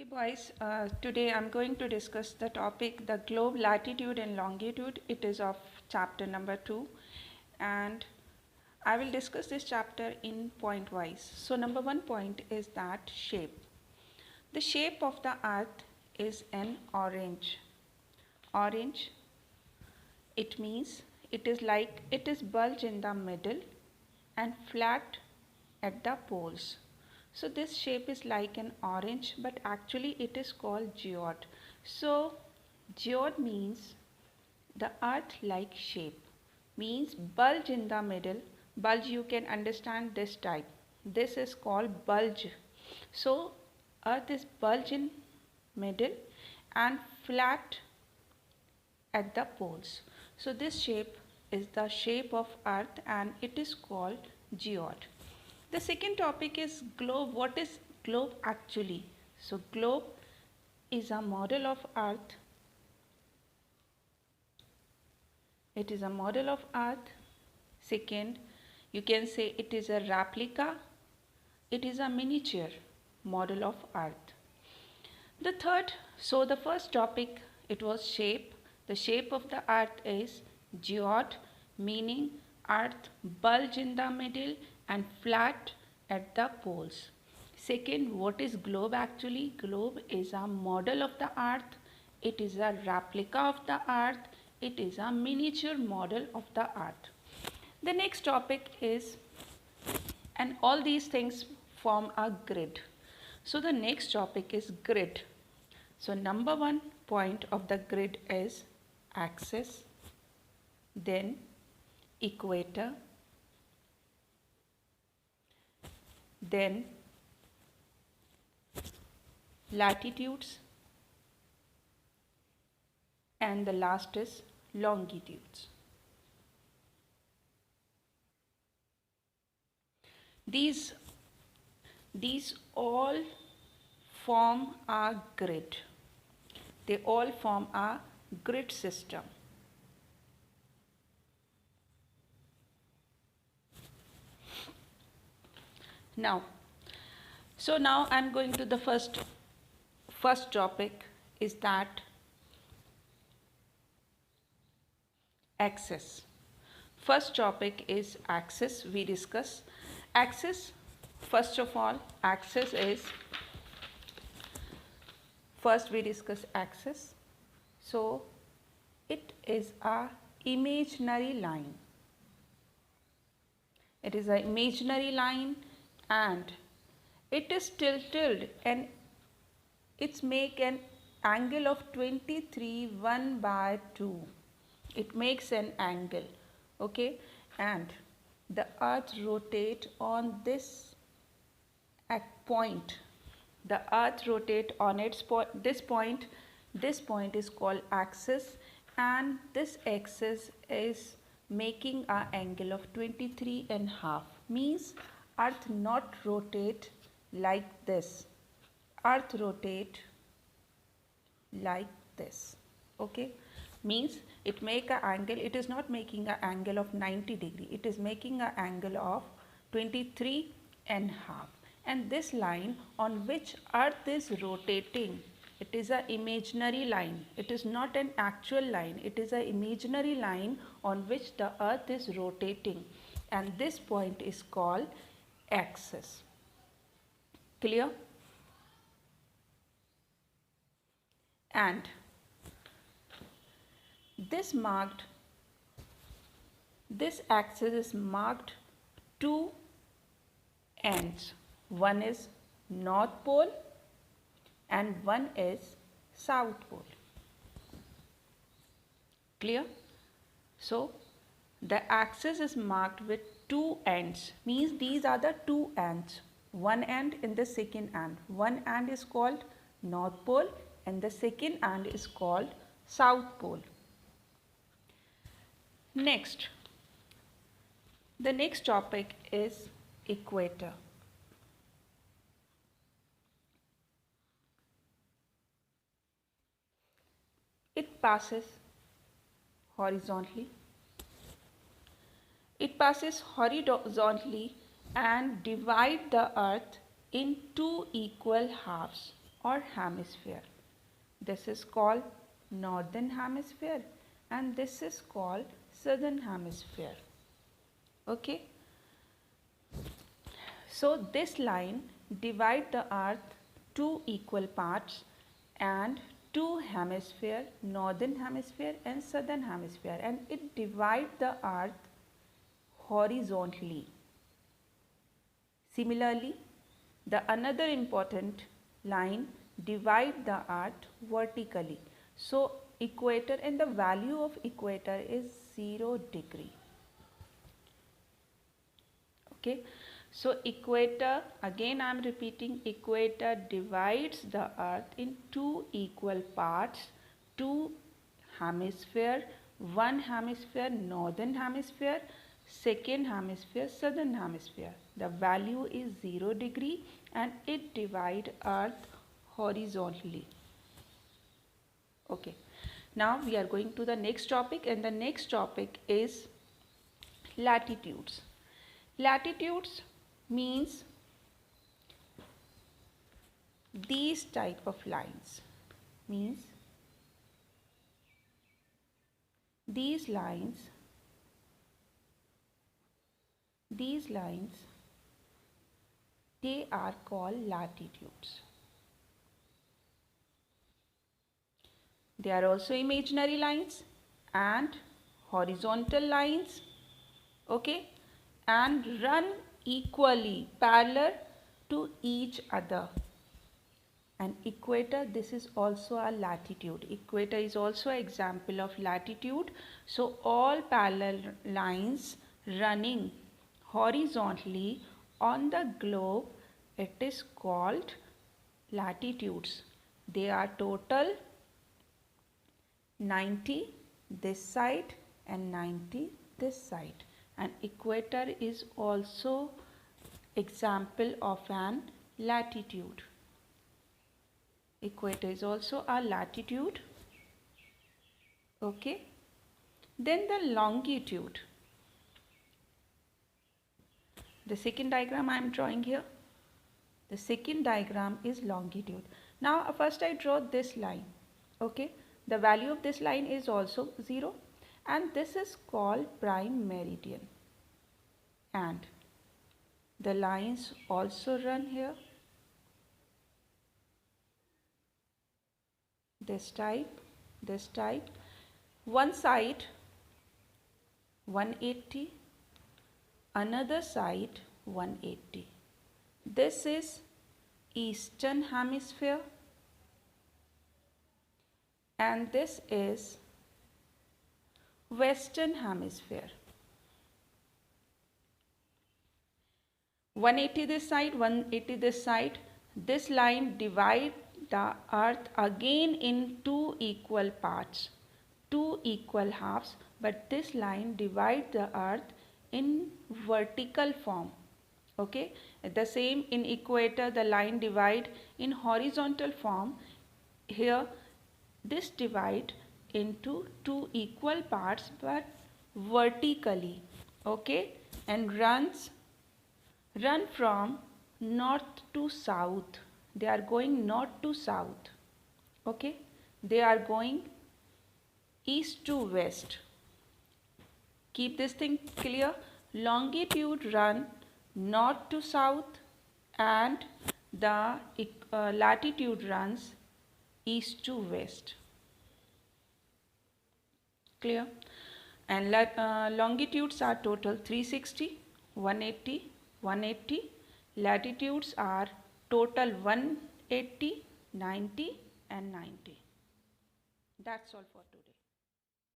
Okay, boys, today I'm going to discuss the topic the globe latitude and longitude. It is of chapter number 2, and I will discuss this chapter in point wise. So, number 1 point is that shape. The shape of the earth is an orange. Orange, it means it is like it is bulge in the middle and flat at the poles. So this shape is like an orange, but actually it is called geode. So geode means the earth like shape, means bulge in the middle. Bulge, you can understand this type. This is called bulge. So earth is bulge in middle and flat at the poles. So this shape is the shape of earth and it is called geode. The second topic is globe. What is globe actually? So globe is a model of earth. It is a model of earth. Second, you can say it is a replica. It is a miniature model of earth. The third, so the first topic, it was shape. The shape of the earth is geode, meaning earth bulge in the middle and flat at the poles. Second, what is globe actually? Globe is a model of the earth. It is a replica of the earth. It is a miniature model of the earth. The next topic is, and all these things form a grid. So the next topic is grid. So number 1 point of the grid is axis, then equator, then latitudes, and the last is longitudes. These all form a grid. They all form a grid system. Now, so now I'm going to the first topic is that axis. First topic is axis. We discuss axis. First of all, axis is, first we discuss axis. So it is a imaginary line. It is an imaginary line and it is tilted and it's make an angle of 23 1/2. It makes an angle, okay, and the earth rotate on this point. The earth rotate on its this point. This point is called axis and this axis is making an angle of 23.5. Means earth not rotate like this. Earth rotate like this, okay. Means it make an angle, it is not making an angle of 90 degree, it is making an angle of 23.5. And this line on which earth is rotating, it is an imaginary line. It is not an actual line, it is an imaginary line on which the earth is rotating, and this point is called axis. Clear? And this axis is marked two ends. One is North Pole and one is South Pole. Clear? So the axis is marked with two ends, means these are the two ends. One end and the second end. One end is called North Pole and the second end is called South Pole. Next, the next topic is equator. It passes horizontally. It passes horizontally and divide the earth in two equal halves. or hemisphere. This is called northern hemisphere and this is called southern hemisphere. Okay. So this line divides the earth two equal parts and two hemisphere, northern hemisphere and southern hemisphere, and it divides the earth horizontally. Similarly, the another important line divide the earth vertically. So equator, and the value of equator is 0 degree. Okay. So equator, again I am repeating, equator divides the earth in two equal parts, two hemisphere, one hemisphere northern hemisphere, second hemisphere southern hemisphere. The value is 0 degree and it divides earth horizontally. Okay. Now we are going to the next topic, and the next topic is latitudes. Latitudes means these type of lines, means these lines they are called latitudes. They are also imaginary lines and horizontal lines, okay, and run equally parallel to each other. And equator, this is also a latitude. Equator is also an example of latitude. So all parallel lines running horizontally on the globe, it is called latitudes. They are total 90 this side and 90 this side. And equator is also example of an latitude. Equator is also a latitude. Okay. Then the longitude. The second diagram I am drawing here. The second diagram is longitude. Now first I draw this line. Okay. The value of this line is also 0 and this is called prime meridian. And the lines also run here. This type, one side 180, another side 180. This is eastern hemisphere and this is western hemisphere. 180 this side, 180 this side. This line divides the earth again in two equal parts, two equal halves, but this line divides the earth in vertical form. Okay, the same in equator, the line divide in horizontal form. Here this divide into two equal parts but vertically. Okay, and run from north to south. They are going north to south. Okay, they are going east to west. Keep this thing clear. Longitude run north to south and the latitude runs east to west. Clear? And longitudes are total 360, 180, 180. Latitudes are total 180, 90 and 90. That's all for today.